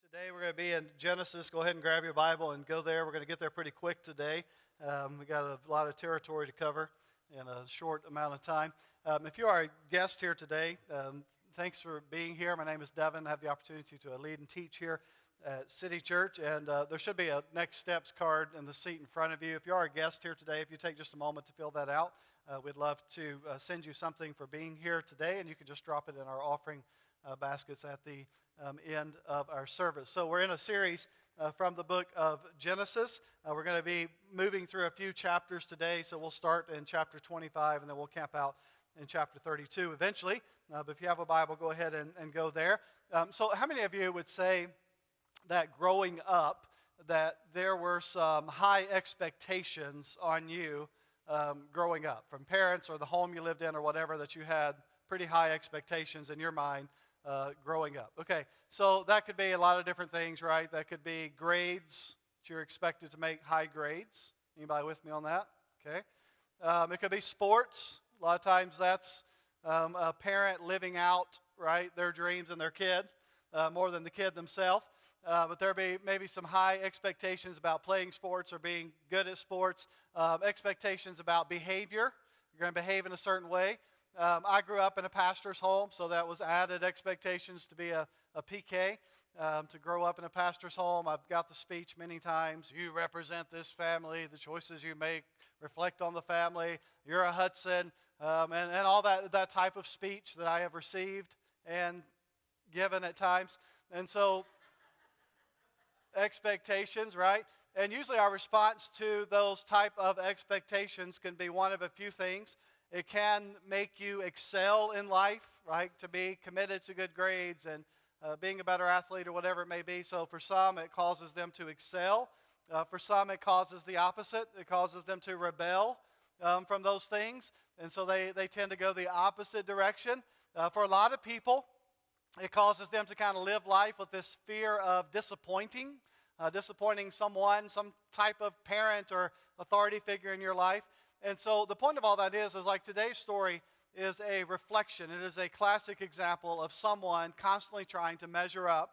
Today we're going to be in Genesis. Go ahead and grab your Bible and go there. We're going to get there pretty quick today. We got a lot of territory to cover in a short amount of time. If you are a guest here today, thanks for being here. My name is Devin. I have the opportunity to lead and teach here at City Church, and there should be a Next Steps card in the seat in front of you. If you are a guest here today, if you take just a moment to fill that out, we'd love to send you something for being here today, and you can just drop it in our offering baskets at the end of our service. So we're in a series from the book of Genesis. We're going to be moving through a few chapters today, so we'll start in chapter 25 and then we'll camp out in chapter 32 eventually. But if you have a Bible, go ahead and go there. So how many of you would say that growing up that there were some high expectations on you growing up, from parents or the home you lived in or whatever, that you had pretty high expectations in your mind growing up? Okay, so that could be a lot of different things, right? That could be grades, that you're expected to make high grades. Anybody with me on that? Okay. It could be sports. A lot of times that's a parent living out, right, their dreams and their kid more than the kid themselves. But there'll be maybe some high expectations about playing sports or being good at sports, expectations about behavior. You're going to behave in a certain way. I grew up in a pastor's home, so that was added expectations to be a PK, to grow up in a pastor's home. I've got the speech many times. You represent this family. The choices you make reflect on the family. You're a Hudson, and all that type of speech that I have received and given at times. And so expectations, right? And usually our response to those type of expectations can be one of a few things. It can make you excel in life, right? To be committed to good grades and being a better athlete or whatever it may be. So for some, it causes them to excel. For some, it causes the opposite. It causes them to rebel from those things. And so they tend to go the opposite direction. For a lot of people, it causes them to kind of live life with this fear of disappointing someone, some type of parent or authority figure in your life. And so the point of all that is like today's story is a reflection. It is a classic example of someone constantly trying to measure up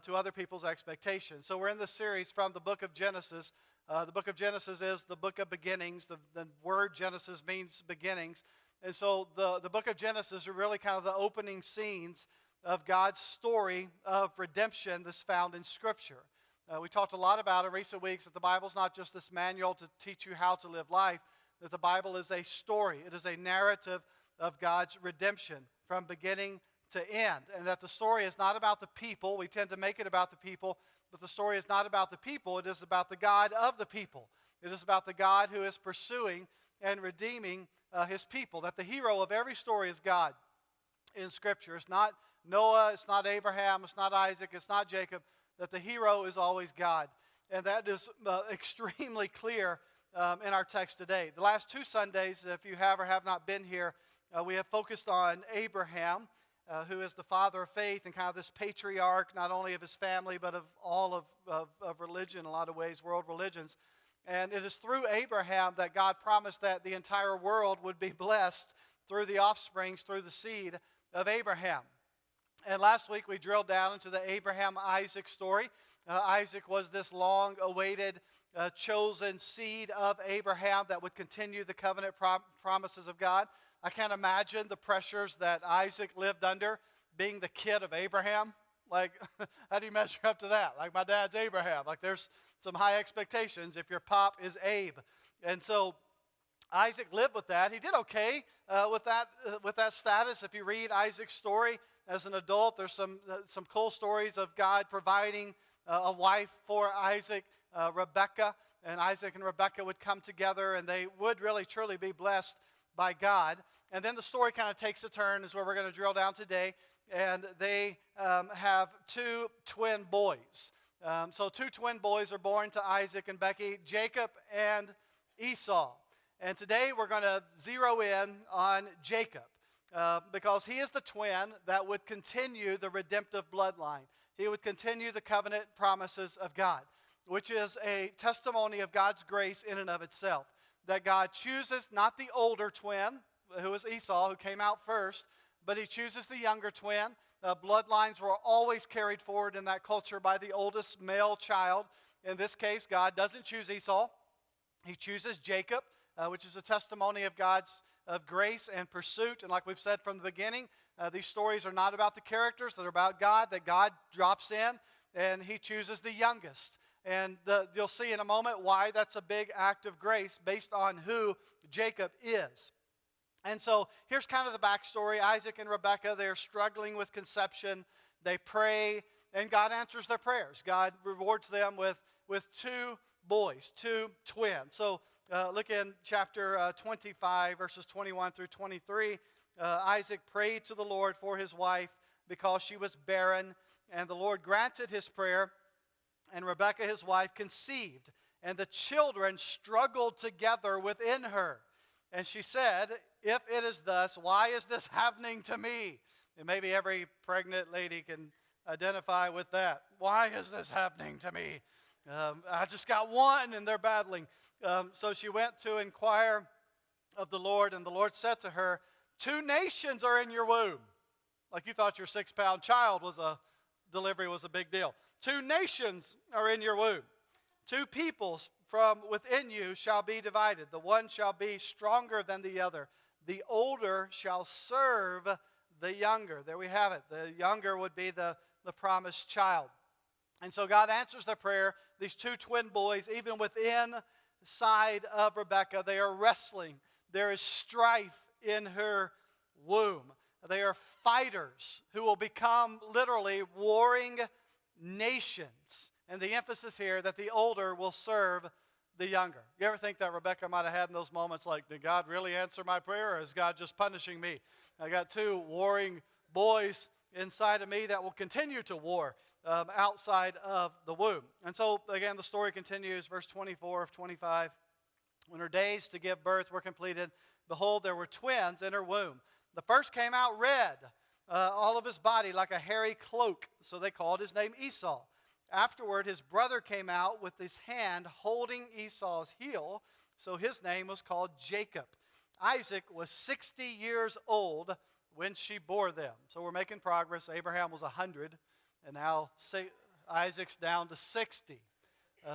to other people's expectations. So we're in this series from the book of Genesis. The book of Genesis is the book of beginnings. The word Genesis means beginnings. And so the book of Genesis are really kind of the opening scenes of God's story of redemption that's found in Scripture. We talked a lot about in recent weeks that the Bible's not just this manual to teach you how to live life, that the Bible is a story. It is a narrative of God's redemption from beginning to end. And that the story is not about the people. We tend to make it about the people, but the story is not about the people. It is about the God of the people. It is about the God who is pursuing and redeeming his people. That the hero of every story is God in Scripture. It's not Noah, it's not Abraham, it's not Isaac, it's not Jacob. That the hero is always God. And that is extremely clear in our text today. The last two Sundays, if you have or have not been here, we have focused on Abraham, who is the father of faith and kind of this patriarch, not only of his family, but of all of religion, in a lot of ways, world religions. And it is through Abraham that God promised that the entire world would be blessed through the offsprings, through the seed of Abraham. And last week we drilled down into the Abraham-Isaac story. Isaac was this long-awaited chosen seed of Abraham that would continue the covenant promises of God. I can't imagine the pressures that Isaac lived under, being the kid of Abraham. Like, how do you measure up to that? Like, my dad's Abraham. Like, there's some high expectations if your pop is Abe. And so Isaac lived with that. He did okay with that status. If you read Isaac's story as an adult, there's some cool stories of God providing a wife for Isaac, Rebekah, and Isaac and Rebekah would come together and they would really truly be blessed by God. And then the story kind of takes a turn, is where we're going to drill down today, and they have two twin boys. So two twin boys are born to Isaac and Becky, Jacob and Esau. And today we're going to zero in on Jacob because he is the twin that would continue the redemptive bloodline. He would continue the covenant promises of God, which is a testimony of God's grace in and of itself. That God chooses not the older twin, who is Esau, who came out first, but he chooses the younger twin, Bloodlines were always carried forward in that culture by the oldest male child. In this case, God doesn't choose Esau. He chooses Jacob, which is a testimony of God's grace and pursuit. And like we've said from the beginning, these stories are not about the characters, they're about God, that God drops in and he chooses the youngest. And you'll see in a moment why that's a big act of grace based on who Jacob is. And so here's kind of the backstory. Isaac and Rebekah, they're struggling with conception. They pray, and God answers their prayers. God rewards them with two boys, two twins. So look in chapter 25, verses 21 through 23. Isaac prayed to the Lord for his wife because she was barren, and the Lord granted his prayer. And Rebekah, his wife, conceived, and the children struggled together within her. And she said, "If it is thus, why is this happening to me?" And maybe every pregnant lady can identify with that. Why is this happening to me? I just got one, and they're battling. So she went to inquire of the Lord, and the Lord said to her, "Two nations are in your womb." Like you thought your 6-pound child delivery was a big deal. "Two nations are in your womb. Two peoples from within you shall be divided. The one shall be stronger than the other. The older shall serve the younger." There we have it. The younger would be the promised child. And so God answers their prayer. These two twin boys, even within the side of Rebekah, they are wrestling. There is strife in her womb. They are fighters who will become literally warring nations. And the emphasis here that the older will serve the younger. You ever think that Rebekah might have had in those moments like, did God really answer my prayer, or is God just punishing me? I got two warring boys inside of me that will continue to war outside of the womb. And so, again, the story continues, verse 24 of 25. When her days to give birth were completed, behold, there were twins in her womb. The first came out red, all of his body like a hairy cloak, so they called his name Esau. Afterward, his brother came out with his hand holding Esau's heel, so his name was called Jacob. Isaac was 60 years old when she bore them. So we're making progress. Abraham was 100, and now Isaac's down to 60.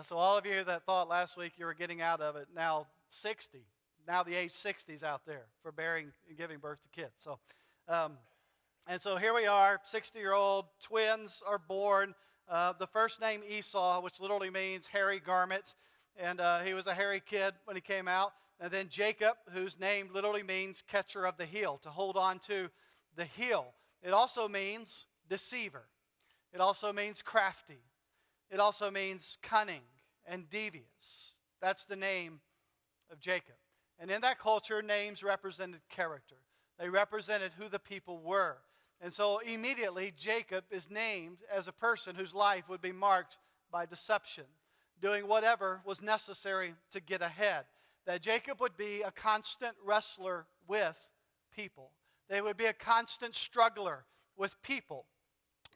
So all of you that thought last week you were getting out of it, now 60. Now the age 60 is out there for bearing and giving birth to kids. So, and so here we are, 60-year-old twins are born. The first name Esau, which literally means hairy garment, and he was a hairy kid when he came out. And then Jacob, whose name literally means catcher of the heel, to hold on to the heel. It also means deceiver. It also means crafty. It also means cunning and devious. That's the name of Jacob. And in that culture, names represented character. They represented who the people were. And so immediately, Jacob is named as a person whose life would be marked by deception, doing whatever was necessary to get ahead. That Jacob would be a constant wrestler with people. They would be a constant struggler with people,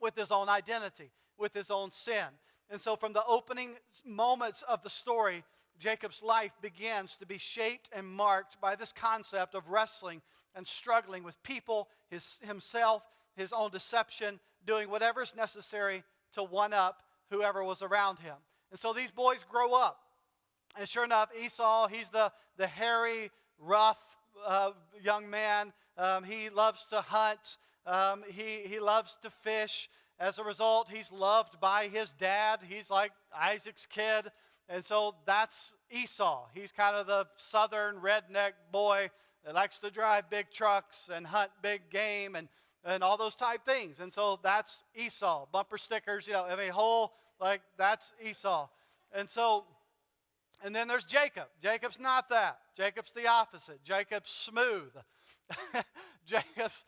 with his own identity, with his own sin. And so from the opening moments of the story, Jacob's life begins to be shaped and marked by this concept of wrestling and struggling with people, himself, his own deception, doing whatever is necessary to one-up whoever was around him. And so these boys grow up. And sure enough, Esau, he's the hairy, rough young man. He loves to hunt. He loves to fish. As a result, he's loved by his dad. He's like Isaac's kid. And so that's Esau. He's kind of the southern redneck boy that likes to drive big trucks and hunt big game and all those type things. And so that's Esau. Bumper stickers, that's Esau. And then there's Jacob. Jacob's not that. Jacob's the opposite. Jacob's smooth. Jacob's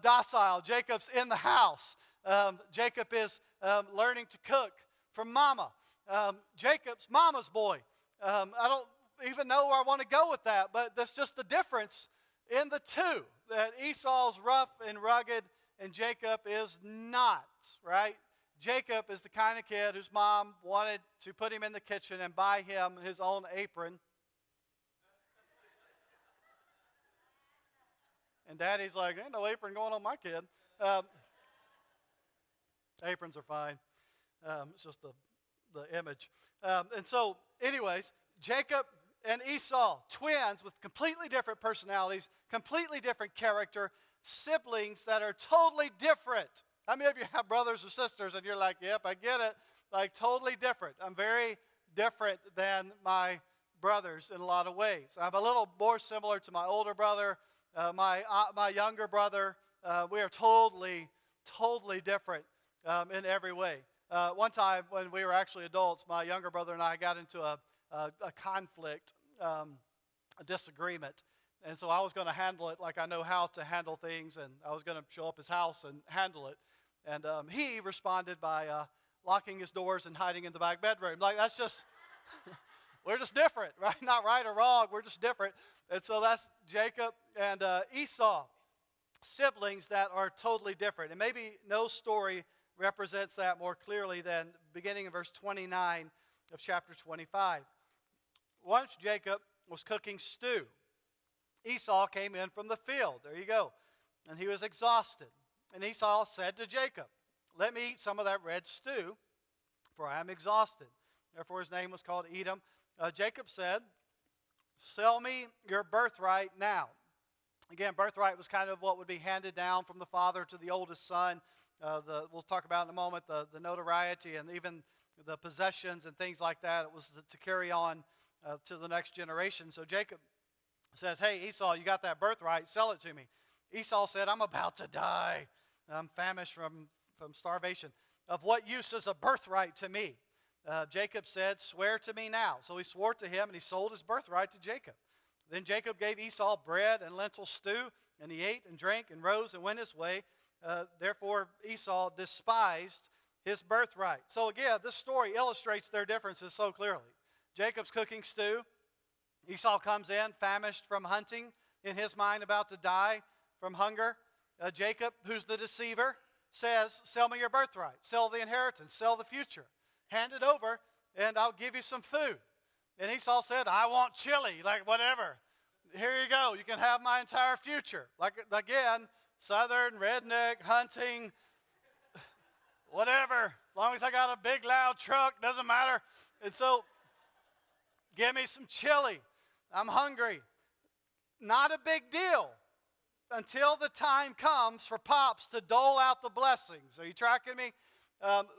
docile. Jacob's in the house. Jacob is learning to cook from mama. Jacob's mama's boy. I don't even know where I want to go with that, but that's just the difference in the two. That Esau's rough and rugged and Jacob is not, right? Jacob is the kind of kid whose mom wanted to put him in the kitchen and buy him his own apron. And daddy's like, ain't no apron going on my kid. Aprons are fine. It's just the image. And so, anyways, Jacob and Esau, twins with completely different personalities, completely different character, siblings that are totally different. How many of you have brothers or sisters and you're like, yep, I get it, like totally different. I'm very different than my brothers in a lot of ways. I'm a little more similar to my older brother, my younger brother. We are totally different in every way. One time when we were actually adults, my younger brother and I got into a conflict, a disagreement. And so I was going to handle it like I know how to handle things, and I was going to show up his house and handle it. And he responded by locking his doors and hiding in the back bedroom. Like, that's just, we're just different, right? Not right or wrong, we're just different. And so that's Jacob and Esau, siblings that are totally different. And maybe no story represents that more clearly than beginning in verse 29 of chapter 25. Once Jacob was cooking stew. Esau came in from the field. There you go. And he was exhausted. And Esau said to Jacob, let me eat some of that red stew, for I am exhausted. Therefore his name was called Edom. Jacob said, sell me your birthright now. Again, birthright was kind of what would be handed down from the father to the oldest son. We'll talk about in a moment the notoriety and even the possessions and things like that. It was to carry on to the next generation. So Jacob says, hey, Esau, you got that birthright, sell it to me. Esau said, I'm about to die. I'm famished from starvation. Of what use is a birthright to me? Jacob said, swear to me now. So he swore to him, and he sold his birthright to Jacob. Then Jacob gave Esau bread and lentil stew, and he ate and drank and rose and went his way. Therefore Esau despised his birthright. So again, this story illustrates their differences so clearly. Jacob's cooking stew. Esau comes in, famished from hunting, in his mind about to die from hunger. Jacob, who's the deceiver, says, sell me your birthright, sell the inheritance, sell the future. Hand it over, and I'll give you some food. And Esau said, I want chili, like whatever. Here you go, you can have my entire future. Like, again, southern, redneck, hunting, whatever. As long as I got a big, loud truck, doesn't matter. And so, give me some chili. I'm hungry. Not a big deal until the time comes for Pops to dole out the blessings. Are you tracking me?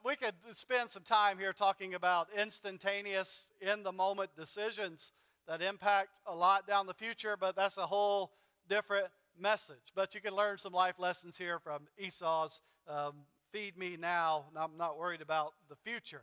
We could spend some time here talking about instantaneous, in-the-moment decisions that impact a lot down the future, but that's a whole different message. But you can learn some life lessons here from Esau's feed me now, and I'm not worried about the future.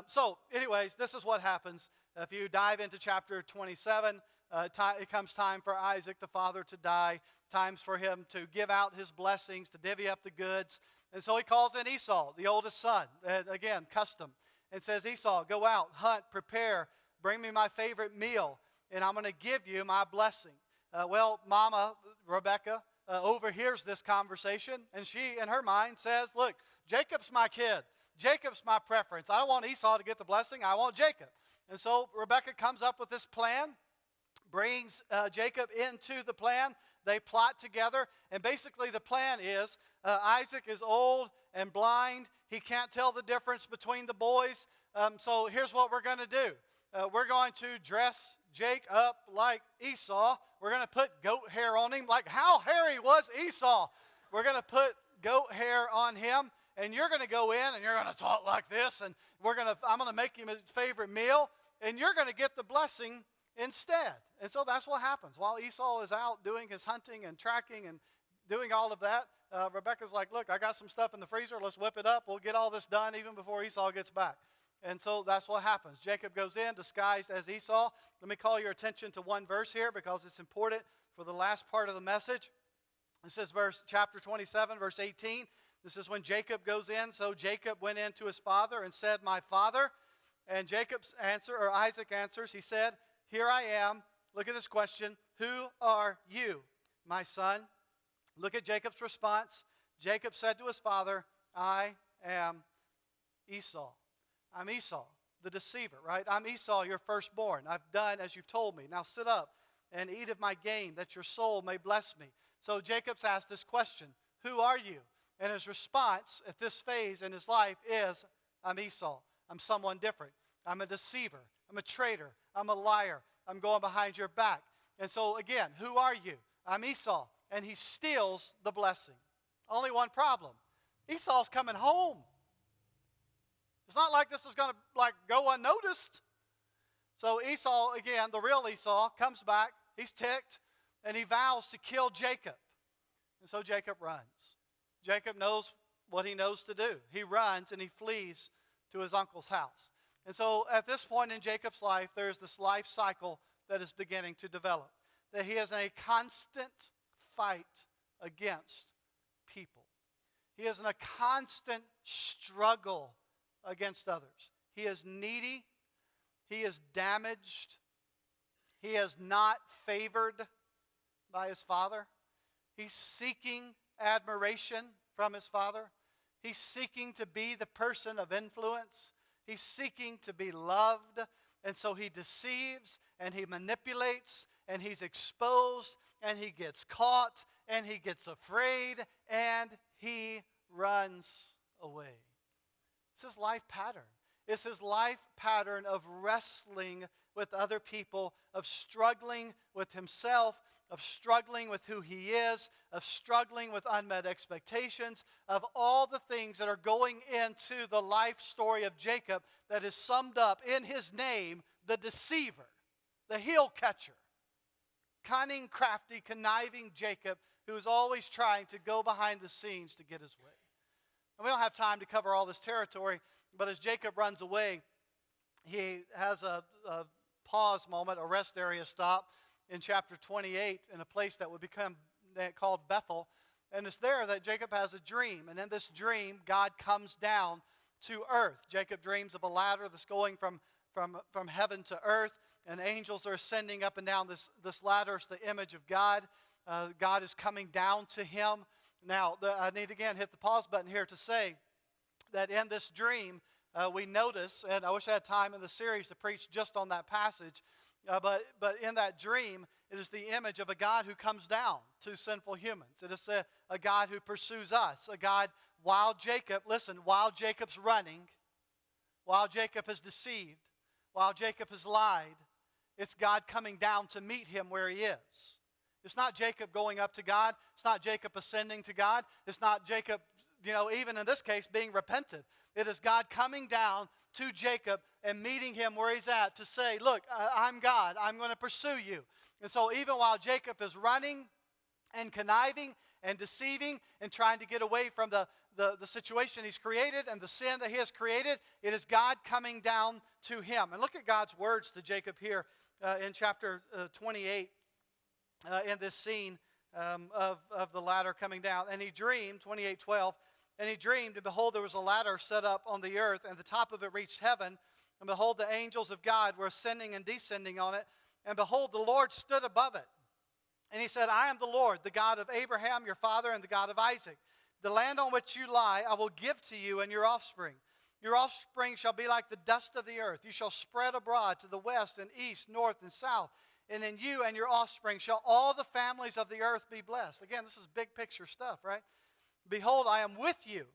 So anyways, this is what happens. If you dive into chapter 27, it comes time for Isaac, the father, to die. Times for him to give out his blessings, to divvy up the goods. And so he calls in Esau, the oldest son. Again, custom. And says, Esau, go out, hunt, prepare, bring me my favorite meal, and I'm going to give you my blessing. Well, Mama, Rebecca, overhears this conversation, and she, in her mind, says, look, Jacob's my kid. Jacob's my preference. I don't want Esau to get the blessing. I want Jacob. And so Rebecca comes up with this plan, brings Jacob into the plan. They plot together, and basically the plan is Isaac is old and blind. He can't tell the difference between the boys. So here's what we're going to do. We're going to dress Jake up like Esau. We're going to put goat hair on him. Like, how hairy was Esau? We're going to put goat hair on him, and you're going to go in and you're going to talk like this, and I'm going to make him his favorite meal, and you're going to get the blessing instead. And so that's what happens. While Esau is out doing his hunting and tracking and doing all of that, Rebecca's like, look, I got some stuff in the freezer. Let's whip it up. We'll get all this done even before Esau gets back. And so that's what happens. Jacob goes in disguised as Esau. Let me call your attention to one verse here because it's important for the last part of the message. This is chapter 27, verse 18. This is when Jacob goes in. So Jacob went in to his father and said, my father. And Isaac answers, he said, here I am. Look at this question. Who are you, my son? Look at Jacob's response. Jacob said to his father, I am Esau. I'm Esau, the deceiver, right? I'm Esau, your firstborn. I've done as you've told me. Now sit up and eat of my game, that your soul may bless me. So Jacob's asked this question, who are you? And his response at this phase in his life is, I'm Esau. I'm someone different. I'm a deceiver. I'm a traitor. I'm a liar. I'm going behind your back. And so again, who are you? I'm Esau. And he steals the blessing. Only one problem. Esau's coming home. It's not like this is going to go unnoticed. So Esau, again, the real Esau, comes back. He's ticked. And he vows to kill Jacob. And so Jacob runs. Jacob knows what he knows to do. He runs and he flees to his uncle's house. And so at this point in Jacob's life, there's this life cycle that is beginning to develop. That he is in a constant fight against people. He is in a constant struggle against others. He is needy. He is damaged. He is not favored by his father. He's seeking admiration from his father. He's seeking to be the person of influence. He's seeking to be loved. And so he deceives and he manipulates and he's exposed and he gets caught and he gets afraid and he runs away. It's his life pattern. It's his life pattern of wrestling with other people, of struggling with himself, of struggling with who he is, of struggling with unmet expectations, of all the things that are going into the life story of Jacob that is summed up in his name, the deceiver, the heel catcher, cunning, crafty, conniving Jacob who is always trying to go behind the scenes to get his way. And we don't have time to cover all this territory, but as Jacob runs away, he has a pause moment, a rest area stop in chapter 28 in a place that would become called Bethel. And it's there that Jacob has a dream. And in this dream, God comes down to earth. Jacob dreams of a ladder that's going from heaven to earth. And angels are ascending up and down this ladder. It's the image of God. God is coming down to him. Now, I need to again hit the pause button here to say that in this dream, we notice, and I wish I had time in the series to preach just on that passage, but in that dream, it is the image of a God who comes down to sinful humans. It is a God who pursues us, a God while Jacob's running, while Jacob is deceived, while Jacob has lied, it's God coming down to meet him where he is. It's not Jacob going up to God. It's not Jacob ascending to God. It's not Jacob, even in this case, being repentant. It is God coming down to Jacob and meeting him where he's at to say, look, I'm God. I'm going to pursue you. And so even while Jacob is running and conniving and deceiving and trying to get away from the situation he's created and the sin that he has created, it is God coming down to him. And look at God's words to Jacob here in chapter 28 in this scene of the ladder coming down. And he dreamed, 28:12, and he dreamed, and behold, there was a ladder set up on the earth, and the top of it reached heaven. And behold, the angels of God were ascending and descending on it. And behold, the Lord stood above it. And he said, I am the Lord, the God of Abraham, your father, and the God of Isaac. The land on which you lie, I will give to you and your offspring. Your offspring shall be like the dust of the earth. You shall spread abroad to the west and east, north and south. And in you and your offspring shall all the families of the earth be blessed. Again, this is big picture stuff, right? Behold, I am with you,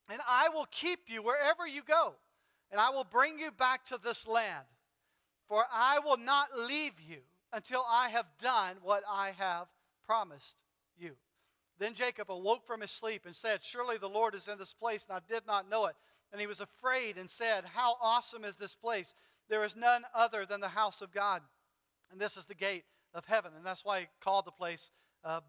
and I will keep you wherever you go, and I will bring you back to this land. For I will not leave you until I have done what I have promised you. Then Jacob awoke from his sleep and said, surely the Lord is in this place, and I did not know it. And he was afraid and said, how awesome is this place? There is none other than the house of God. And this is the gate of heaven. And that's why he called the place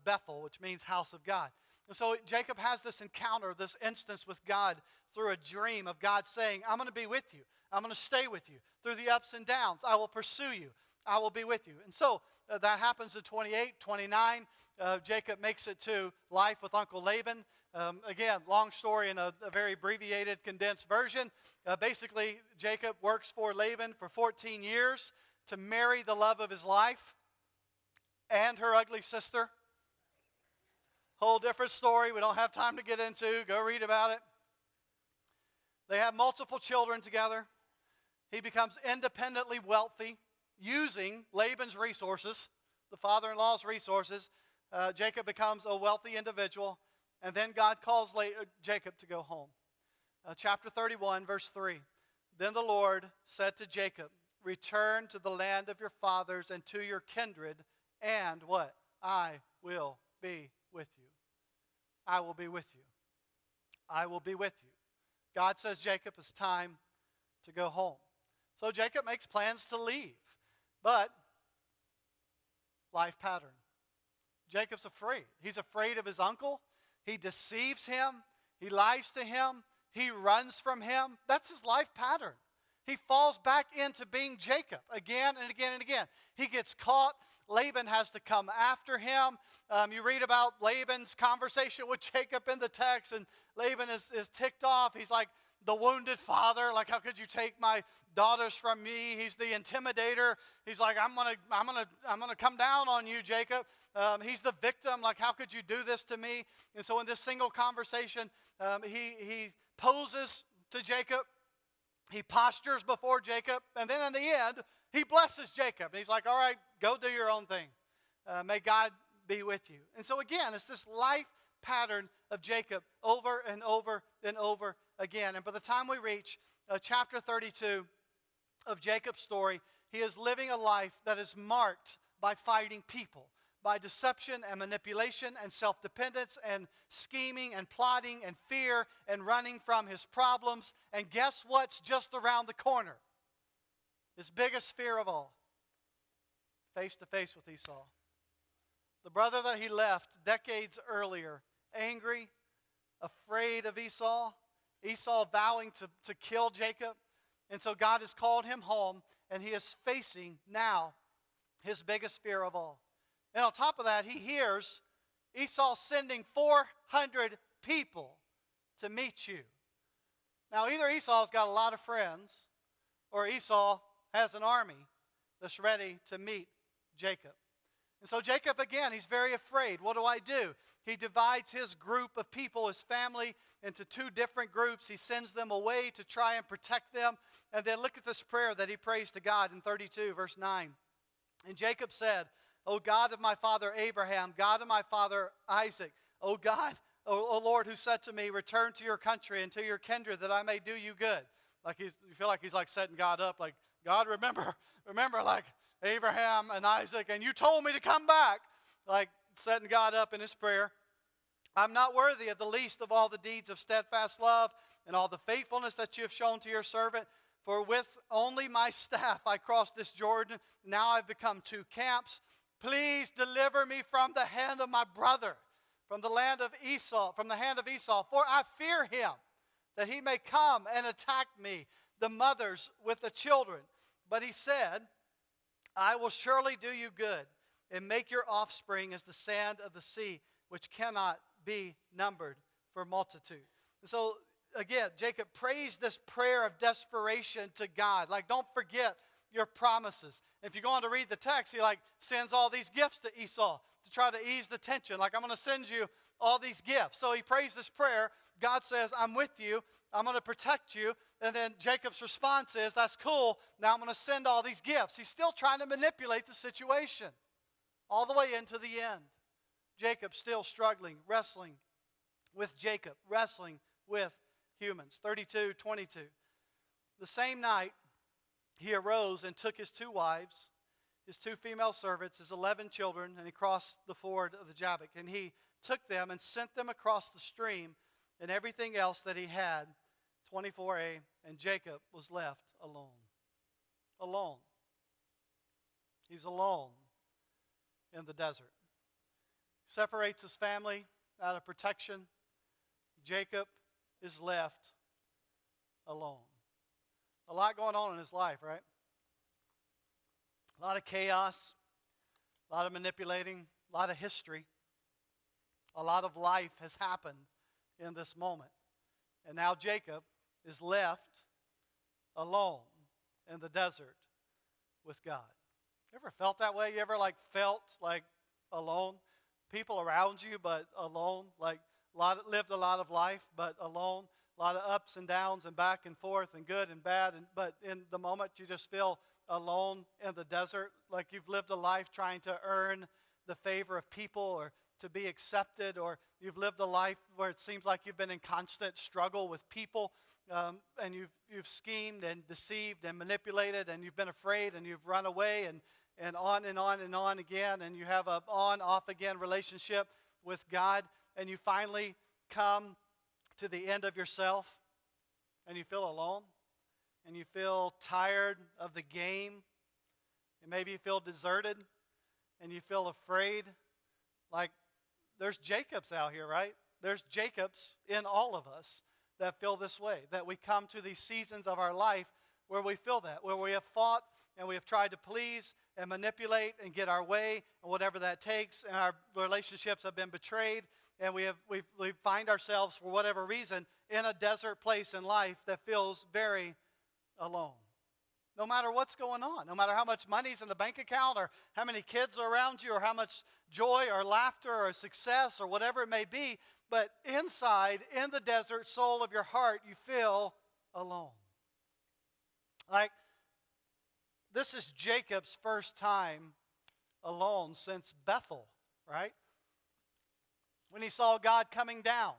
Bethel, which means house of God. And so Jacob has this encounter, this instance with God through a dream of God saying, I'm going to be with you. I'm going to stay with you. Through the ups and downs, I will pursue you. I will be with you. And so that happens in 28, 29. Jacob makes it to life with Uncle Laban. Again, long story in a very abbreviated, condensed version. Basically, Jacob works for Laban for 14 years to marry the love of his life and her ugly sister. Whole different story we don't have time to get into. Go read about it. They have multiple children together. He becomes independently wealthy using Laban's resources, the father-in-law's resources. Jacob becomes a wealthy individual, And then God calls Jacob to go home. Chapter 31, verse 3. Then the Lord said to Jacob, return to the land of your fathers and to your kindred, and what? I will be with you. I will be with you. I will be with you. God says, Jacob, it's time to go home. So Jacob makes plans to leave. But life pattern. Jacob's afraid. He's afraid of his uncle. He deceives him. He lies to him. He runs from him. That's his life pattern. He falls back into being Jacob again and again and again. He gets caught. Laban has to come after him. You read about Laban's conversation with Jacob in the text, and Laban is ticked off. He's like the wounded father. Like, how could you take my daughters from me? He's the intimidator. He's like, I'm gonna come down on you, Jacob. He's the victim. Like, how could you do this to me? And so in this single conversation, he poses to Jacob. He postures before Jacob. And then in the end, he blesses Jacob. And he's like, all right, go do your own thing. May God be with you. And so again, it's this life pattern of Jacob over and over and over again. And by the time we reach chapter 32 of Jacob's story, he is living a life that is marked by fighting people, by deception and manipulation and self-dependence and scheming and plotting and fear and running from his problems. And guess what's just around the corner? His biggest fear of all, face to face with Esau. The brother that he left decades earlier, angry, afraid of Esau, Esau vowing to kill Jacob. And so God has called him home, and he is facing now his biggest fear of all. And on top of that, he hears Esau sending 400 people to meet you. Now, either Esau's got a lot of friends, or Esau has an army that's ready to meet Jacob. And so Jacob, again, he's very afraid. What do I do? He divides his group of people, his family, into two different groups. He sends them away to try and protect them. And then look at this prayer that he prays to God in 32, verse 9. And Jacob said, O God of my father Abraham, God of my father Isaac, O God, O Lord, who said to me, return to your country and to your kindred that I may do you good. Like you feel like he's like setting God up, like, God, remember like Abraham and Isaac, and you told me to come back. Like setting God up in his prayer. I'm not worthy of the least of all the deeds of steadfast love and all the faithfulness that you have shown to your servant. For with only my staff I crossed this Jordan. Now I've become two camps. Please deliver me from the hand of my brother, from the hand of Esau, for I fear him, that he may come and attack me, the mothers with the children. But he said, I will surely do you good and make your offspring as the sand of the sea, which cannot be numbered for multitude. And so, again, Jacob prays this prayer of desperation to God. Like, don't forget your promises. If you go on to read the text, he sends all these gifts to Esau to try to ease the tension. Like, I'm going to send you all these gifts. So he prays this prayer. God says, I'm with you. I'm going to protect you. And then Jacob's response is, that's cool. Now I'm going to send all these gifts. He's still trying to manipulate the situation all the way into the end. Jacob still struggling, wrestling with humans. 32:22. The same night, he arose and took his 2 wives, his 2 female servants, his 11 children, and he crossed the ford of the Jabbok. And he took them and sent them across the stream and everything else that he had. 24a, and Jacob was left alone. Alone. He's alone in the desert. Separates his family out of protection. Jacob is left alone. A lot going on in his life, right? A lot of chaos, a lot of manipulating, a lot of history. A lot of life has happened in this moment. And now Jacob is left alone in the desert with God. You ever felt that way? You ever felt alone? People around you, but alone. Lived a lot of life, but alone. A lot of ups and downs and back and forth and good and bad. But in the moment you just feel alone in the desert, like you've lived a life trying to earn the favor of people or to be accepted, or You've lived a life where it seems like you've been in constant struggle with people, and you've schemed and deceived and manipulated, and you've been afraid, and you've run away, and on and on and on again, and you have a on-off again relationship with God, and you finally come to the end of yourself, and you feel alone, and you feel tired of the game, and maybe you feel deserted, and you feel afraid. Like, there's Jacobs out here, right? There's Jacobs in all of us that feel this way, that we come to these seasons of our life where we feel that, where we have fought and we have tried to please and manipulate and get our way, and whatever that takes, and our relationships have been betrayed, and we find ourselves, for whatever reason, in a desert place in life that feels very alone. No matter what's going on, no matter how much money's in the bank account, or how many kids are around you, or how much joy or laughter or success or whatever it may be, but inside, in the desert soul of your heart, you feel alone. Like, this is Jacob's first time alone since Bethel, right? When he saw God coming down.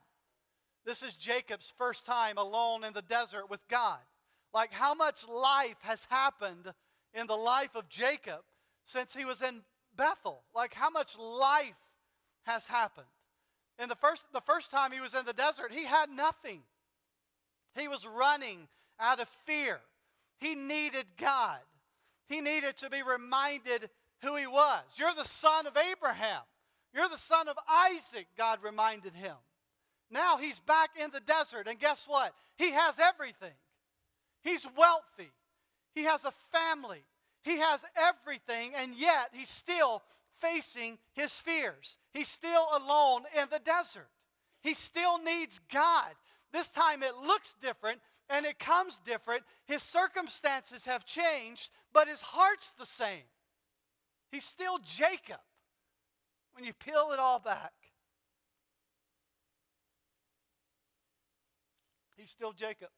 This is Jacob's first time alone in the desert with God. Like, how much life has happened in the life of Jacob since he was in Bethel? Like, how much life has happened? And the first time he was in the desert, he had nothing. He was running out of fear. He needed God. He needed to be reminded who he was. You're the son of Abraham. You're the son of Isaac, God reminded him. Now he's back in the desert, and guess what? He has everything. He's wealthy. He has a family. He has everything, and yet he's still facing his fears. He's still alone in the desert. He still needs God. This time it looks different, and it comes different. His circumstances have changed, but his heart's the same. He's still Jacob when you peel it all back. He's still Jacob.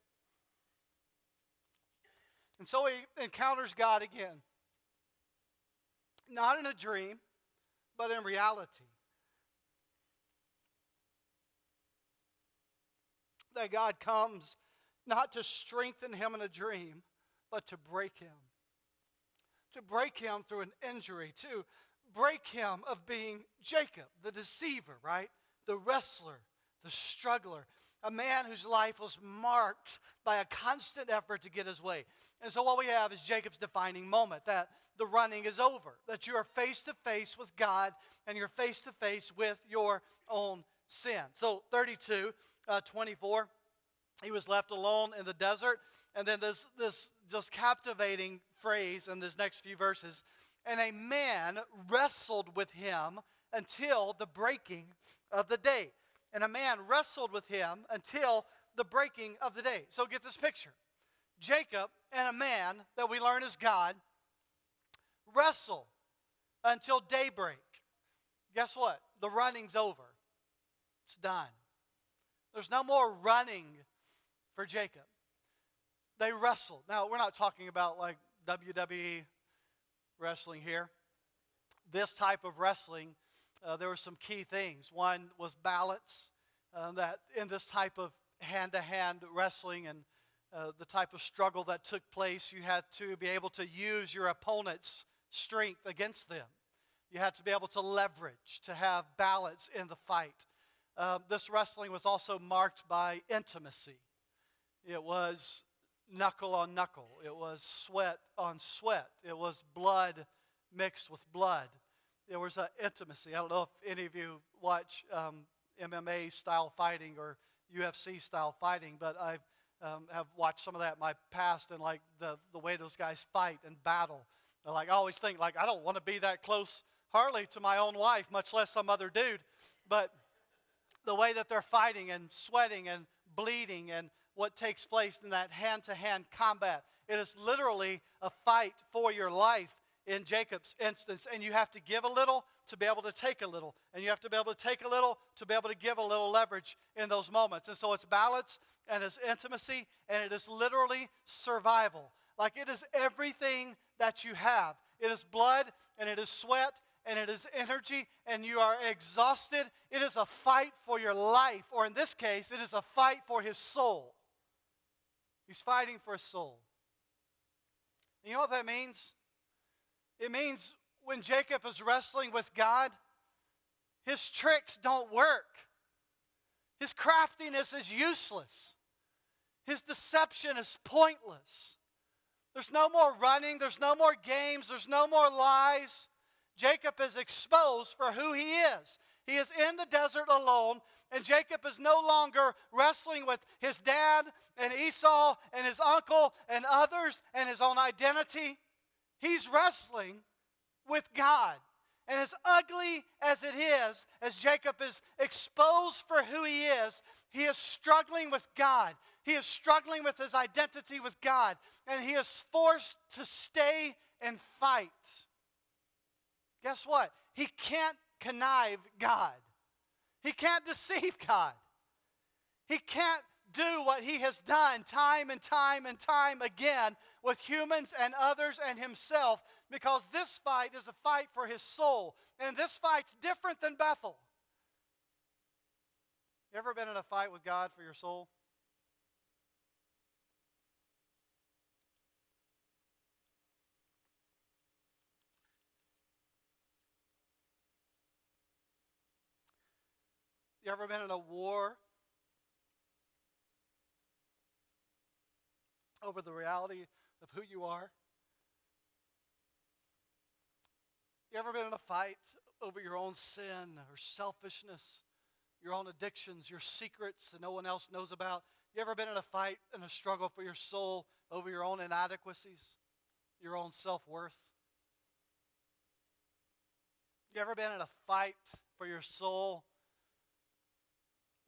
And so he encounters God again. Not in a dream, but in reality. That God comes not to strengthen him in a dream, but to break him. To break him through an injury. To break him of being Jacob, the deceiver, right? The wrestler, the struggler. A man whose life was marked by a constant effort to get his way. And so what we have is Jacob's defining moment, that the running is over, that you are face to face with God, and you're face to face with your own sin. So 32:24, he was left alone in the desert, and then this just captivating phrase in these next few verses, and a man wrestled with him until the breaking of the day. And a man wrestled with him until the breaking of the day. So get this picture. Jacob and a man that we learn is God wrestle until daybreak. Guess what? The running's over. It's done. There's no more running for Jacob. They wrestled. Now, we're not talking about like WWE wrestling here. This type of wrestling, there were some key things. One was balance, that in this type of hand-to-hand wrestling and the type of struggle that took place, you had to be able to use your opponent's strength against them. You had to be able to leverage, to have balance in the fight. This wrestling was also marked by intimacy. It was knuckle on knuckle. It was sweat on sweat. It was blood mixed with blood. There was an intimacy. I don't know if any of you watch MMA style fighting or UFC style fighting, but I have watched some of that in my past, and like the way those guys fight and battle. Like, I always think, like, I don't want to be that close hardly to my own wife, much less some other dude. But the way that they're fighting and sweating and bleeding and what takes place in that hand-to-hand combat, it is literally a fight for your life in Jacob's instance. And you have to give a little to be able to take a little. And you have to be able to take a little to be able to give a little leverage in those moments. And so it's balance and it's intimacy and it is literally survival. Like, it is everything that you have. It is blood and it is sweat and it is energy and you are exhausted. It is a fight for your life, or in this case, it is a fight for his soul. He's fighting for his soul. You know what that means? It means when Jacob is wrestling with God, his tricks don't work. His craftiness is useless. His deception is pointless. There's no more running. There's no more games. There's no more lies. Jacob is exposed for who he is. He is in the desert alone, and Jacob is no longer wrestling with his dad and Esau and his uncle and others and his own identity. He's wrestling with God. And as ugly as it is, as Jacob is exposed for who he is struggling with God. He is struggling with his identity with God. And he is forced to stay and fight. Guess what? He can't connive God. He can't deceive God. He can't do what he has done time and time and time again with humans and others and himself, because this fight is a fight for his soul. And this fight's different than Bethel. You ever been in a fight with God for your soul? You ever been in a war over the reality of who you are? You ever been in a fight over your own sin or selfishness, your own addictions, your secrets that no one else knows about? You ever been in a fight and a struggle for your soul over your own inadequacies, your own self-worth? You ever been in a fight for your soul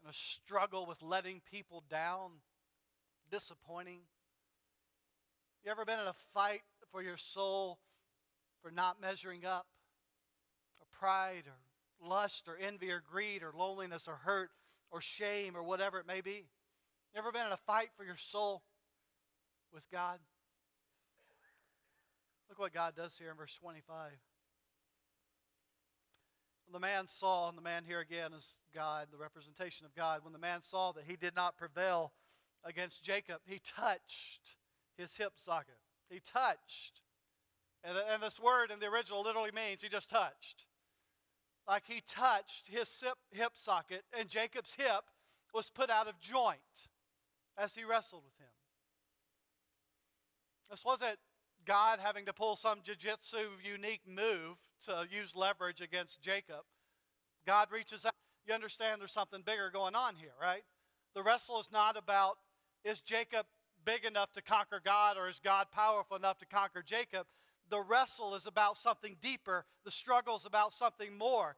and a struggle with letting people down, disappointing? You ever been in a fight for your soul for not measuring up, or pride, or lust, or envy, or greed, or loneliness, or hurt, or shame, or whatever it may be? You ever been in a fight for your soul with God? Look what God does here in verse 25. When the man saw, and the man here again is God, the representation of God. When the man saw that he did not prevail against Jacob, he touched his hip socket. He touched. And this word in the original literally means he just touched. Like he touched his hip socket, and Jacob's hip was put out of joint as he wrestled with him. This wasn't God having to pull some jiu-jitsu unique move to use leverage against Jacob. God reaches out. You understand there's something bigger going on here, right? The wrestle is not about, is Jacob big enough to conquer God, or is God powerful enough to conquer Jacob? The wrestle is about something deeper. The struggle is about something more.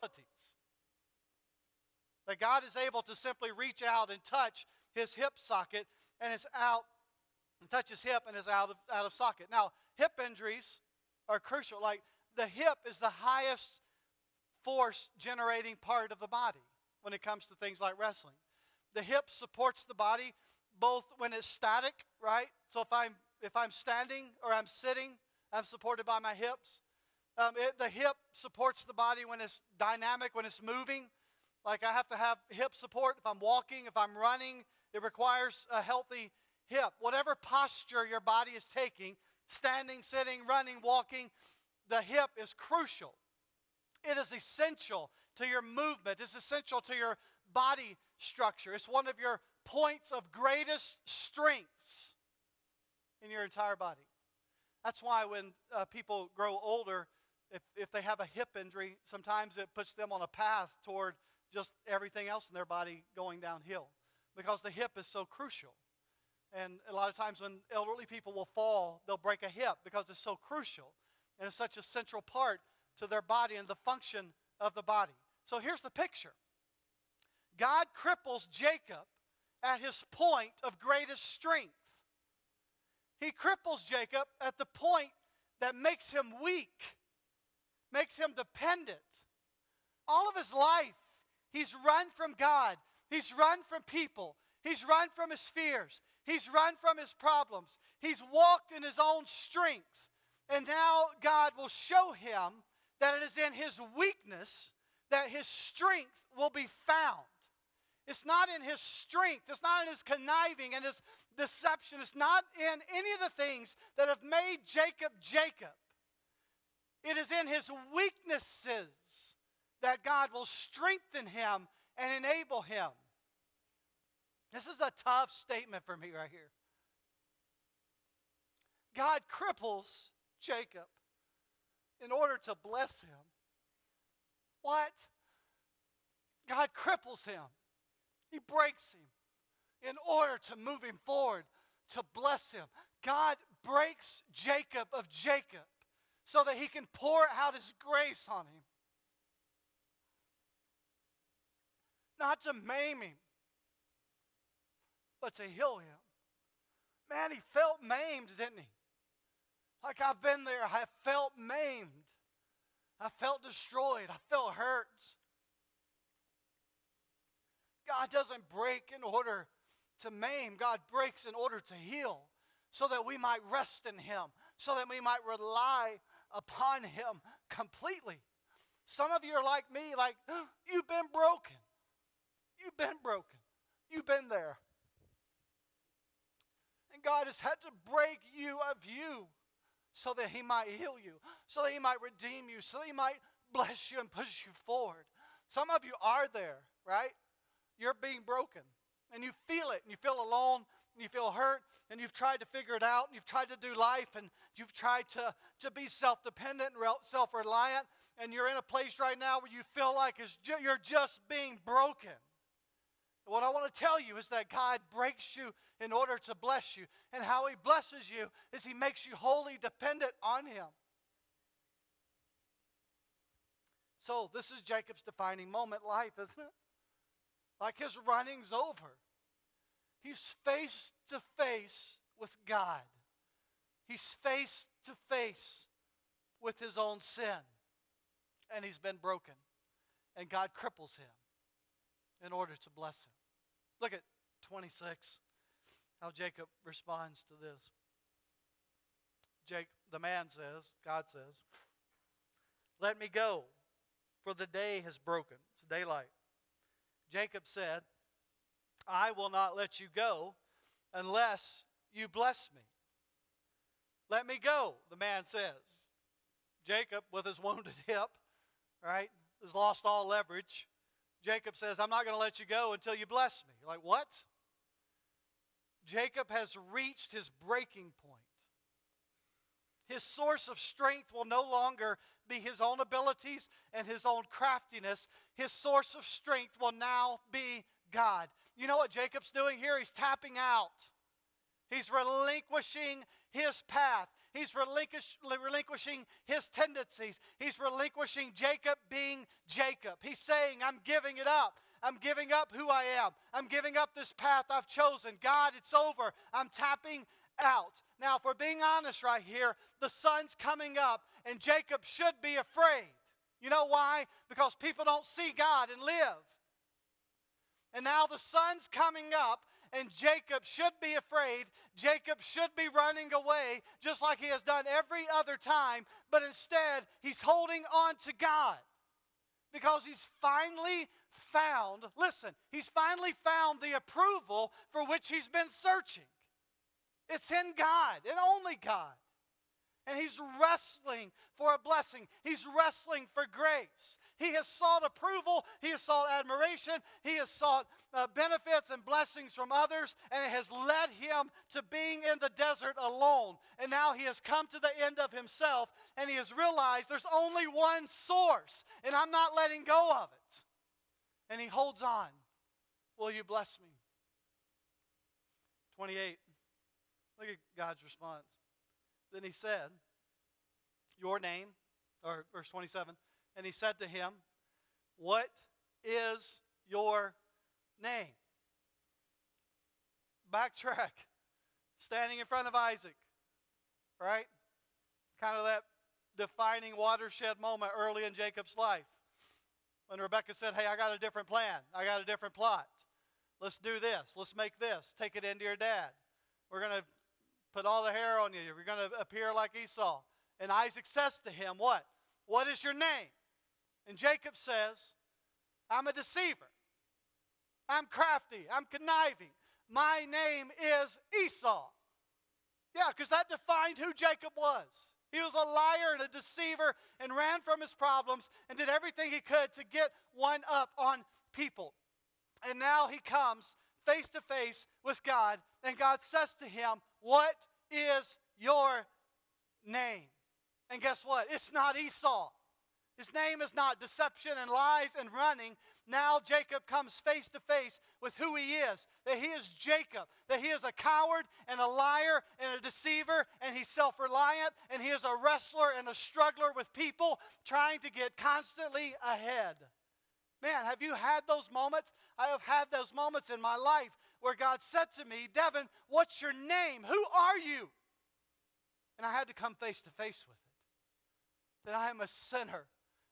That God is able to simply reach out and touch his hip socket, and it's out, and touch his hip and is out of socket. Now, hip injuries are crucial. Like, the hip is the highest force generating part of the body when it comes to things like wrestling. The hip supports the body both when it's static, right? So if I'm standing or I'm sitting, I'm supported by my hips. The hip supports the body when it's dynamic, when it's moving. Like, I have to have hip support if I'm walking, if I'm running. It requires a healthy hip. Whatever posture your body is taking, standing, sitting, running, walking, the hip is crucial. It is essential to your movement. It's essential to your body structure. It's one of your points of greatest strengths in your entire body. That's why when people grow older, if they have a hip injury, sometimes it puts them on a path toward just everything else in their body going downhill, because the hip is so crucial. And a lot of times when elderly people will fall, they'll break a hip because it's so crucial, and it's such a central part to their body and the function of the body. So here's the picture. God cripples Jacob at his point of greatest strength. He cripples Jacob at the point that makes him weak, makes him dependent. All of his life, he's run from God. He's run from people. He's run from his fears. He's run from his problems. He's walked in his own strength. And now God will show him that it is in his weakness that his strength will be found. It's not in his strength. It's not in his conniving and his deception. It's not in any of the things that have made Jacob Jacob. It is in his weaknesses that God will strengthen him and enable him. This is a tough statement for me right here. God cripples Jacob in order to bless him. What? God cripples him. He breaks him in order to move him forward, to bless him. God breaks Jacob of Jacob so that he can pour out his grace on him. Not to maim him, but to heal him. Man, he felt maimed, didn't he? Like I've been there, I felt maimed. I felt destroyed. I felt hurt. God doesn't break in order to maim. God breaks in order to heal, so that we might rest in him, so that we might rely upon him completely. Some of you are like me, like, you've been broken. You've been broken. You've been there. And God has had to break you of you so that he might heal you, so that he might redeem you, so that he might bless you and push you forward. Some of you are there, right? You're being broken, and you feel it, and you feel alone, and you feel hurt, and you've tried to figure it out, and you've tried to do life, and you've tried to be self-dependent and self-reliant, and you're in a place right now where you feel like you're just being broken. What I want to tell you is that God breaks you in order to bless you. And how he blesses you is he makes you wholly dependent on him. So this is Jacob's defining moment in life, isn't it? Like his running's over. He's face to face with God. He's face to face with his own sin. And he's been broken. And God cripples him in order to bless him. Look at 26, how Jacob responds to this. The man says, God says, "Let me go, for the day has broken." It's daylight. Jacob said, "I will not let you go unless you bless me." Let me go, the man says. Jacob, with his wounded hip, right, has lost all leverage. Jacob says, "I'm not going to let you go until you bless me." You're like, what? Jacob has reached his breaking point. His source of strength will no longer be his own abilities and his own craftiness. His source of strength will now be God. You know what Jacob's doing here? He's tapping out. He's relinquishing his path. He's relinquishing his tendencies. He's relinquishing Jacob being Jacob. He's saying, I'm giving it up. I'm giving up who I am. I'm giving up this path I've chosen. God, it's over. I'm tapping out. Now, if we're being honest right here, the sun's coming up, and Jacob should be afraid. You know why? Because people don't see God and live. And now the sun's coming up, and Jacob should be afraid. Jacob should be running away, just like he has done every other time. But instead, he's holding on to God. Because he's finally found, listen, he's finally found the approval for which he's been searching. It's in God, and only God. And he's wrestling for a blessing. He's wrestling for grace. He has sought approval. He has sought admiration. He has sought benefits and blessings from others. And it has led him to being in the desert alone. And now he has come to the end of himself. And he has realized there's only one source. And I'm not letting go of it. And he holds on. Will you bless me? 28. Look at God's response. Then he said, your name, or verse 27, and he said to him, what is your name? Backtrack. Standing in front of Isaac, right? Kind of that defining watershed moment early in Jacob's life. When Rebekah said, hey, I got a different plan. I got a different plot. Let's do this. Let's make this. Take it into your dad. We're going to put all the hair on you. You're going to appear like Esau. And Isaac says to him, what? what is your name? And Jacob says, I'm a deceiver. I'm crafty. I'm conniving. My name is Esau. Yeah, because that defined who Jacob was. He was a liar and a deceiver and ran from his problems and did everything he could to get one up on people. And now he comes face to face with God, and God says to him, what is your name? And guess what? It's not Esau. His name is not deception and lies and running. Now Jacob comes face to face with who he is. That he is Jacob. That he is a coward and a liar and a deceiver. And he's self-reliant. And he is a wrestler and a struggler with people trying to get constantly ahead. Man, have you had those moments? I have had those moments in my life where God said to me, Devin, what's your name? Who are you? And I had to come face to face with it. That I am a sinner.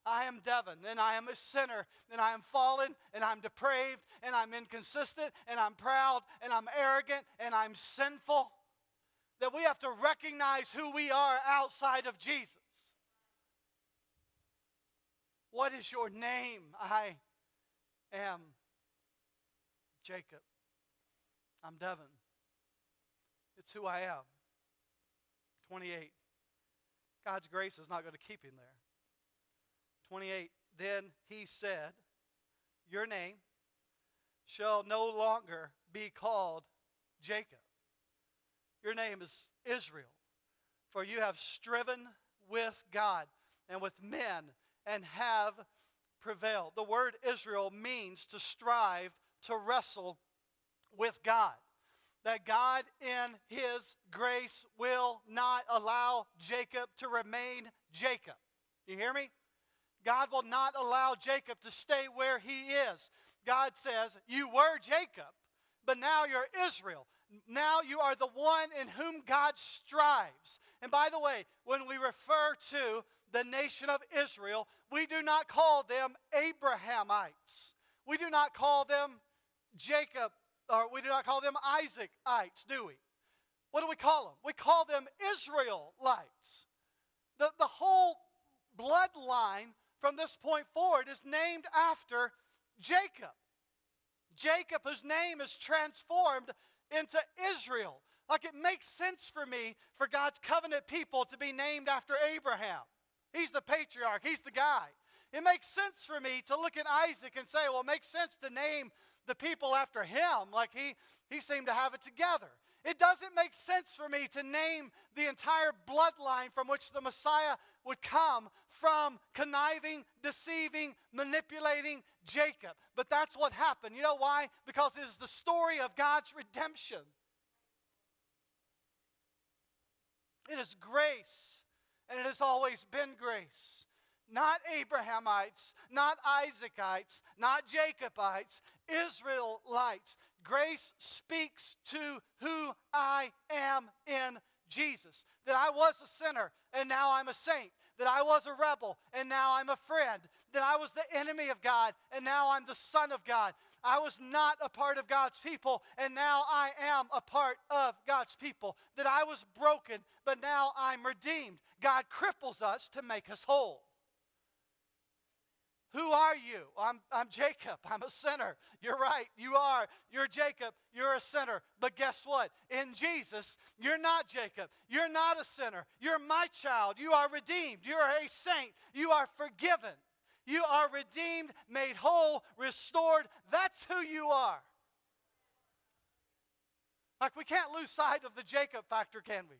I am Devin, and I am a sinner, and I am fallen, and I'm depraved, and I'm inconsistent, and I'm proud, and I'm arrogant, and I'm sinful. That we have to recognize who we are outside of Jesus. What is your name? I am Jacob. I'm Devin. It's who I am. 28. God's grace is not going to keep him there. 28, then he said, your name shall no longer be called Jacob. Your name is Israel, for you have striven with God and with men and have prevailed. The word Israel means to strive, to wrestle with God. That God in his grace will not allow Jacob to remain Jacob. You hear me? God will not allow Jacob to stay where he is. God says, you were Jacob, but now you're Israel. Now you are the one in whom God strives. And by the way, when we refer to the nation of Israel, we do not call them Abrahamites. We do not call them Jacob, or we do not call them Isaacites, do we? What do we call them? We call them Israelites. The whole bloodline from this point forward is named after Jacob. Jacob, whose name is transformed into Israel. Like it makes sense for me for God's covenant people to be named after Abraham. He's the patriarch. He's the guy. It makes sense for me to look at Isaac and say, well, it makes sense to name the people after him. Like he seemed to have it together. It doesn't make sense for me to name the entire bloodline from which the Messiah would come from conniving, deceiving, manipulating Jacob. But that's what happened. You know why? Because it is the story of God's redemption. It is grace, and it has always been grace. Not Abrahamites, not Isaacites, not Jacobites, Israelites. Grace speaks to who I am in Jesus. That I was a sinner and now I'm a saint. That I was a rebel and now I'm a friend. That I was the enemy of God and now I'm the son of God. I was not a part of God's people and now I am a part of God's people. That I was broken but now I'm redeemed. God cripples us to make us whole. Who are you? I'm Jacob. I'm a sinner. You're right. You are. You're Jacob. You're a sinner. But guess what? In Jesus, you're not Jacob. You're not a sinner. You're my child. You are redeemed. You are a saint. You are forgiven. You are redeemed, made whole, restored. That's who you are. Like we can't lose sight of the Jacob factor, can we?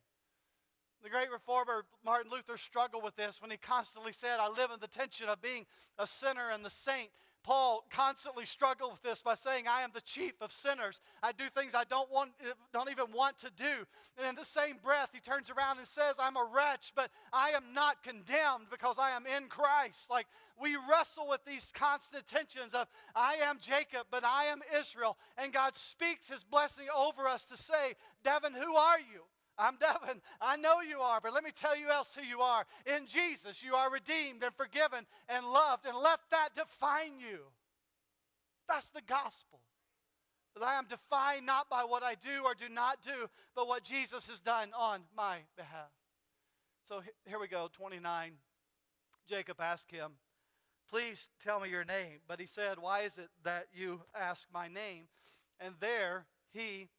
The great reformer Martin Luther struggled with this when he constantly said, I live in the tension of being a sinner and the saint. Paul constantly struggled with this by saying, I am the chief of sinners. I do things I don't even want to do. And in the same breath, he turns around and says, I'm a wretch, but I am not condemned because I am in Christ. Like we wrestle with these constant tensions of, I am Jacob, but I am Israel. And God speaks his blessing over us to say, Devin, who are you? I'm Devin. I know you are, but let me tell you else who you are. In Jesus, you are redeemed and forgiven and loved, and let that define you. That's the gospel. That I am defined not by what I do or do not do, but what Jesus has done on my behalf. So here we go, 29. Jacob asked him, "Please tell me your name." But he said, "Why is it that you ask my name?" And there he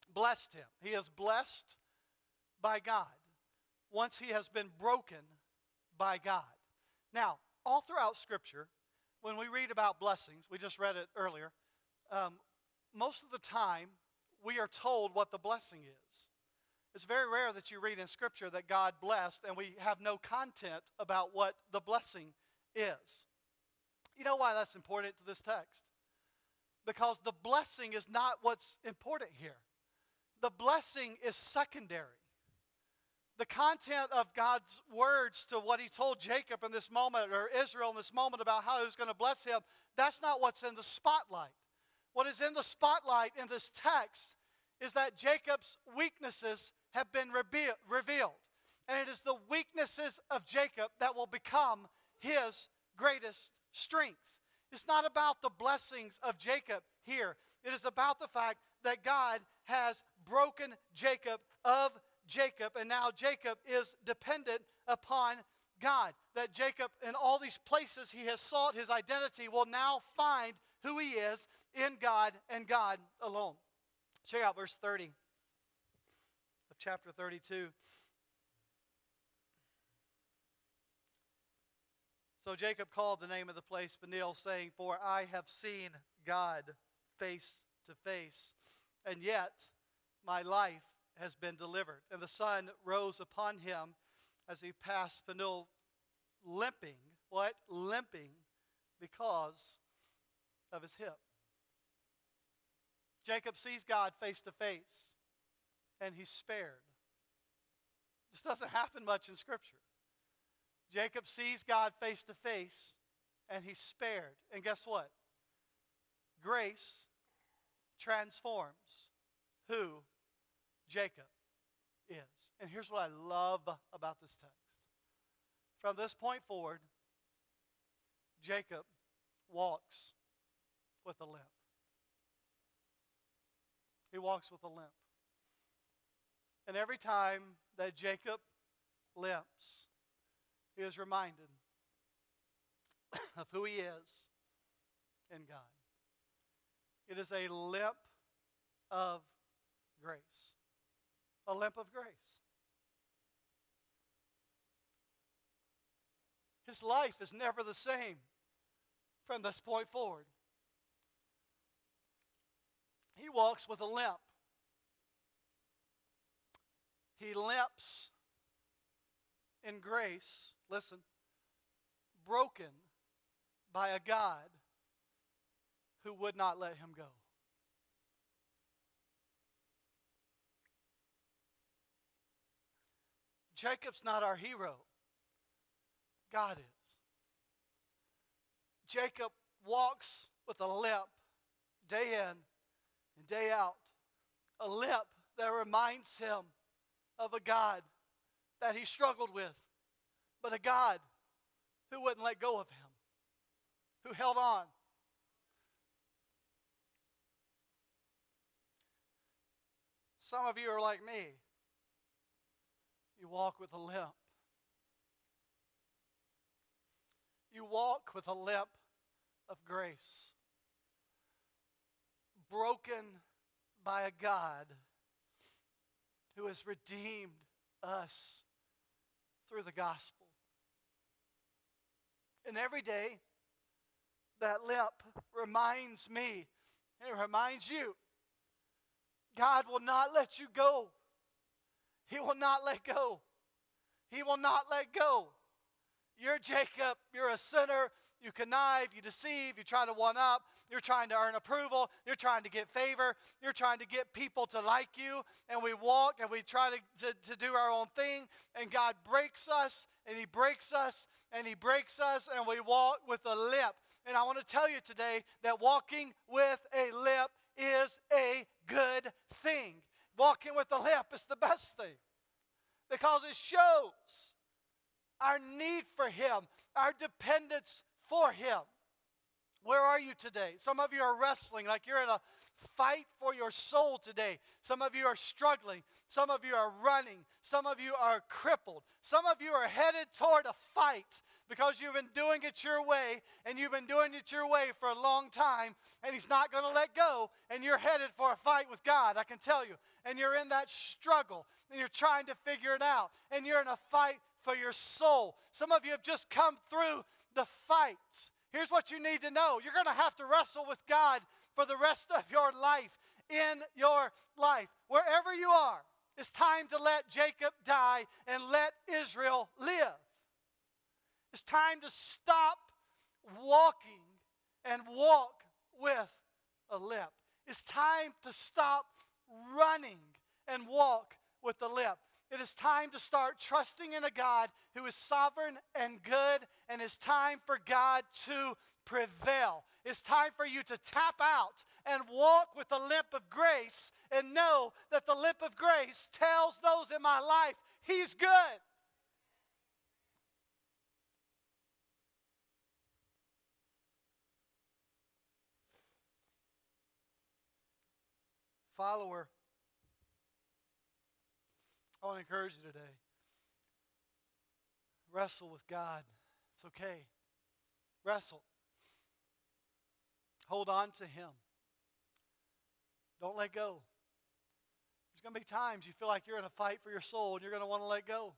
blessed him. He is blessed by God once he has been broken by God. Now, all throughout Scripture, when we read about blessings, we just read it earlier, most of the time we are told what the blessing is. It's very rare that you read in Scripture that God blessed and we have no content about what the blessing is. You know why that's important to this text? Because the blessing is not what's important here. The blessing is secondary. The content of God's words to what he told Jacob in this moment, or Israel in this moment, about how he was going to bless him, that's not what's in the spotlight. What is in the spotlight in this text is that Jacob's weaknesses have been revealed. And it is the weaknesses of Jacob that will become his greatest strength. It's not about the blessings of Jacob here. It is about the fact that God has broken Jacob of Jacob, and now Jacob is dependent upon God. That Jacob, in all these places he has sought his identity, will now find who he is in God and God alone. Check out verse 30 of chapter 32. So Jacob called the name of the place Peniel, saying, "For I have seen God face to face, and yet my life has been delivered." And the sun rose upon him as he passed Peniel, limping. What? Limping because of his hip. Jacob sees God face to face, and he's spared. This doesn't happen much in Scripture. Jacob sees God face to face, and he's spared. And guess what? Grace transforms who Jacob is. And here's what I love about this text. From this point forward, Jacob walks with a limp. He walks with a limp. And every time that Jacob limps, he is reminded of who he is in God. It is a limp of grace. A limp of grace. His life is never the same from this point forward. He walks with a limp. He limps in grace, listen, broken by a God who would not let him go. Jacob's not our hero. God is. Jacob walks with a limp day in and day out. A limp that reminds him of a God that he struggled with, but a God who wouldn't let go of him, who held on. Some of you are like me. You walk with a limp. You walk with a limp of grace, broken by a God who has redeemed us through the gospel. And every day, that limp reminds me, and it reminds you, God will not let you go. He will not let go. He will not let go. You're Jacob. You're a sinner. You connive. You deceive. You try to one up. You're trying to earn approval. You're trying to get favor. You're trying to get people to like you. And we walk and we try to do our own thing. And God breaks us, and He breaks us, and He breaks us, and we walk with a limp. And I want to tell you today that walking with a limp is a good thing. Walking with a limp is the best thing, because it shows our need for Him, our dependence for Him. Where are you today? Some of you are wrestling like you're in a fight for your soul today. Some of you are struggling. Some of you are running. Some of you are crippled. Some of you are headed toward a fight because you've been doing it your way, and you've been doing it your way for a long time, and He's not going to let go, and you're headed for a fight with God, I can tell you. And you're in that struggle, and you're trying to figure it out, and you're in a fight for your soul. Some of you have just come through the fight. Here's what you need to know. You're going to have to wrestle with God for the rest of your life. In your life, wherever you are, it's time to let Jacob die and let Israel live. It's time to stop walking and walk with a limp. It's time to stop running and walk with a limp. It is time to start trusting in a God who is sovereign and good, and it's time for God to prevail. It's time for you to tap out and walk with the limp of grace and know that the limp of grace tells those in my life, He's good. Follower, I want to encourage you today. Wrestle with God. It's okay. Wrestle. Hold on to Him. Don't let go. There's going to be times you feel like you're in a fight for your soul, and you're going to want to let go.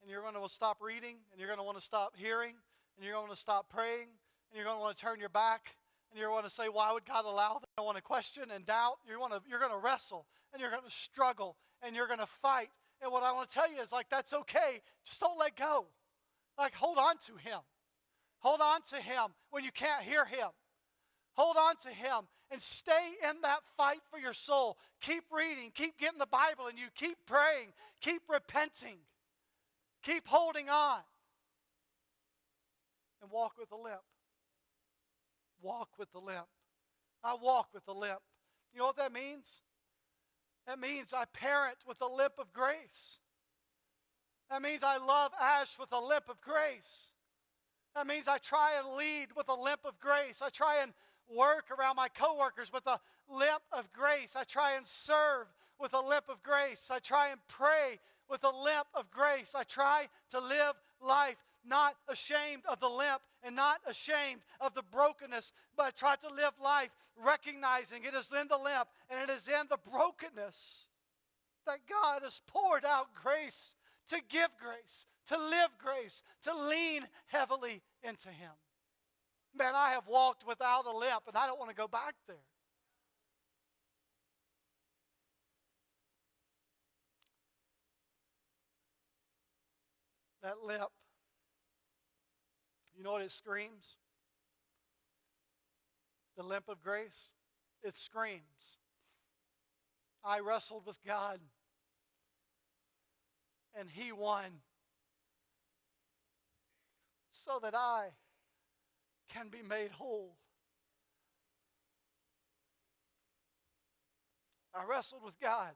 And you're going to stop reading, and you're going to want to stop hearing, and you're going to want to stop praying, and you're going to want to turn your back, and you're going to say, why would God allow that? I want to question and doubt. You're going to wrestle, and you're going to struggle, and you're going to fight. And what I want to tell you is, like, that's okay. Just don't let go. Like, hold on to Him. Hold on to Him when you can't hear Him. Hold on to Him and stay in that fight for your soul. Keep reading. Keep getting the Bible in you. Keep praying. Keep repenting. Keep holding on. And walk with a limp. Walk with the limp. I walk with the limp. You know what that means? That means I parent with a limp of grace. That means I love Ash with a limp of grace. That means I try and lead with a limp of grace. I try and work around my coworkers with a limp of grace. I try and serve with a limp of grace. I try and pray with a limp of grace. I try to live life not ashamed of the limp and not ashamed of the brokenness, but I try to live life recognizing it is in the limp and it is in the brokenness that God has poured out grace to give grace, to live grace, to lean heavily into Him. Man, I have walked without a limp, and I don't want to go back there. That limp, you know what it screams? The limp of grace, it screams, I wrestled with God, and He won, so that I can be made whole. I wrestled with God.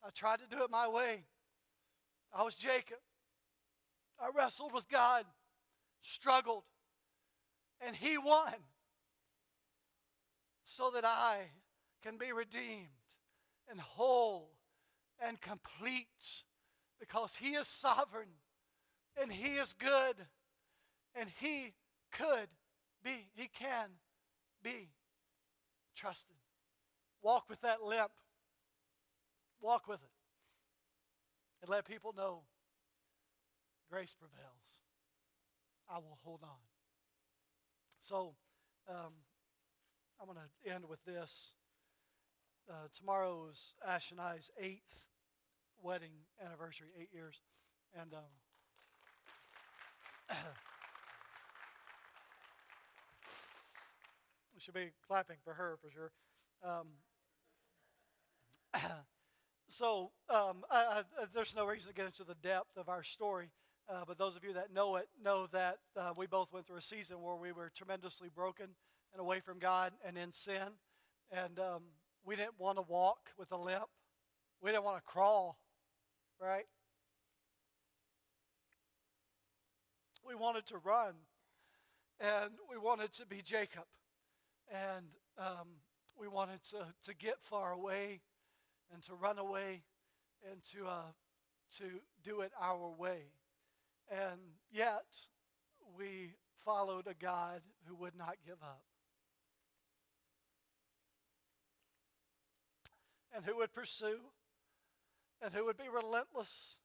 I tried to do it my way. I was Jacob. I wrestled with God, struggled, and He won, so that I can be redeemed and whole and complete, because He is sovereign and He is good and He He can be trusted. Walk with that limp. Walk with it. And let people know grace prevails. I will hold on. So, I'm going to end with this. Tomorrow is Ash and I's 8th wedding anniversary, 8 years. And we should be clapping for her for sure. There's no reason to get into the depth of our story, but those of you that know it know that we both went through a season where we were tremendously broken and away from God and in sin, and we didn't want to walk with a limp. We didn't want to crawl, right? We wanted to run, and we wanted to be Jacob. And We wanted to get far away and to run away and to do it our way. And yet, we followed a God who would not give up and who would pursue and who would be relentless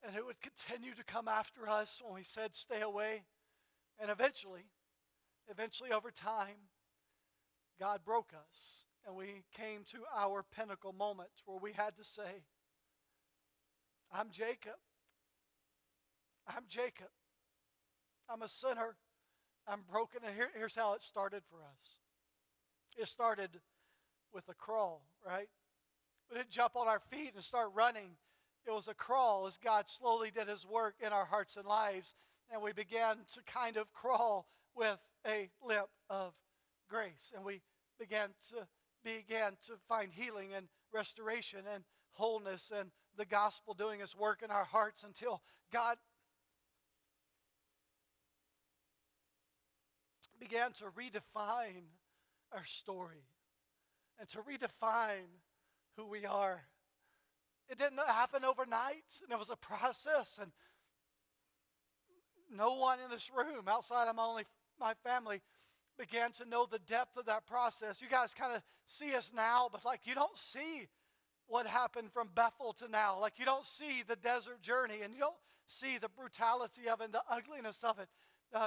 and who would continue to come after us when we said stay away. And eventually over time, God broke us and we came to our pinnacle moment where we had to say, I'm Jacob. I'm Jacob. I'm a sinner. I'm broken. And here's how it started for us. It started with a crawl, right? We didn't jump on our feet and start running. It was a crawl as God slowly did his work in our hearts and lives. And we began to kind of crawl with a limp of grace. And we began to find healing and restoration and wholeness and the gospel doing its work in our hearts until God began to redefine our story and to redefine who we are. It didn't happen overnight, and it was a process, and no one in this room outside of my family began to know the depth of that process. You guys kind of see us now, but like you don't see what happened from Bethel to now. Like you don't see the desert journey, and you don't see the brutality of it and the ugliness of it.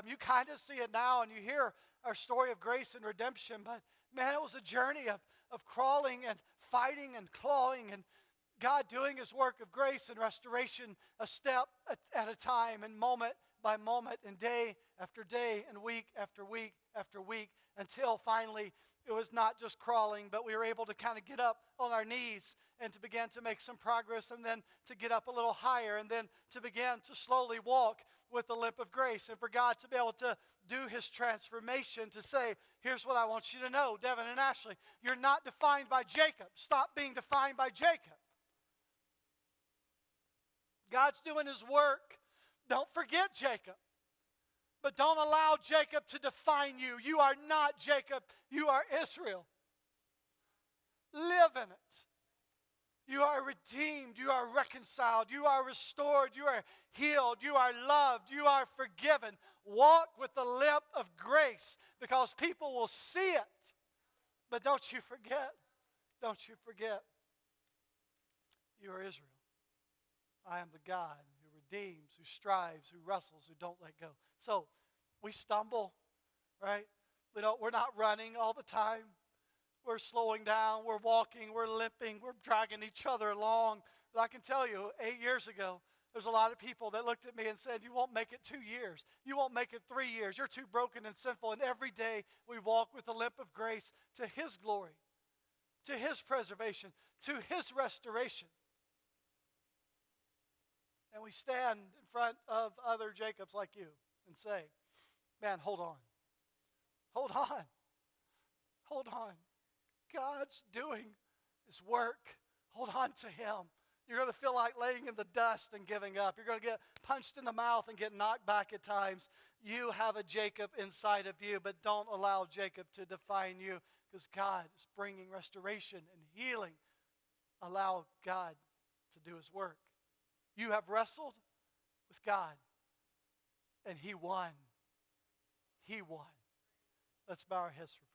You kind of see it now, and you hear our story of grace and redemption. But man, it was a journey of crawling and fighting and clawing and God doing his work of grace and restoration a step at a time and moment by moment and day after day and week after week after week until finally it was not just crawling, but we were able to kind of get up on our knees and to begin to make some progress and then to get up a little higher and then to begin to slowly walk with the limp of grace and for God to be able to do his transformation to say, here's what I want you to know, Devin and Ashley, you're not defined by Jacob. Stop being defined by Jacob. God's doing his work. Don't forget Jacob. But don't allow Jacob to define you. You are not Jacob. You are Israel. Live in it. You are redeemed. You are reconciled. You are restored. You are healed. You are loved. You are forgiven. Walk with the limp of grace because people will see it. But don't you forget. Don't you forget. You are Israel. I am the God who redeems, who strives, who wrestles, who don't let go. So we stumble, right? We're not running all the time. We're slowing down. We're walking. We're limping. We're dragging each other along. But I can tell you, 8 years ago, there's a lot of people that looked at me and said, you won't make it 2 years. You won't make it 3 years. You're too broken and sinful. And every day we walk with the limp of grace to his glory, to his preservation, to his restoration. And we stand in front of other Jacobs like you and say, man, hold on. Hold on. Hold on. God's doing his work. Hold on to him. You're going to feel like laying in the dust and giving up. You're going to get punched in the mouth and get knocked back at times. You have a Jacob inside of you, but don't allow Jacob to define you because God is bringing restoration and healing. Allow God to do his work. You have wrestled with God, and he won. He won. Let's bow our heads for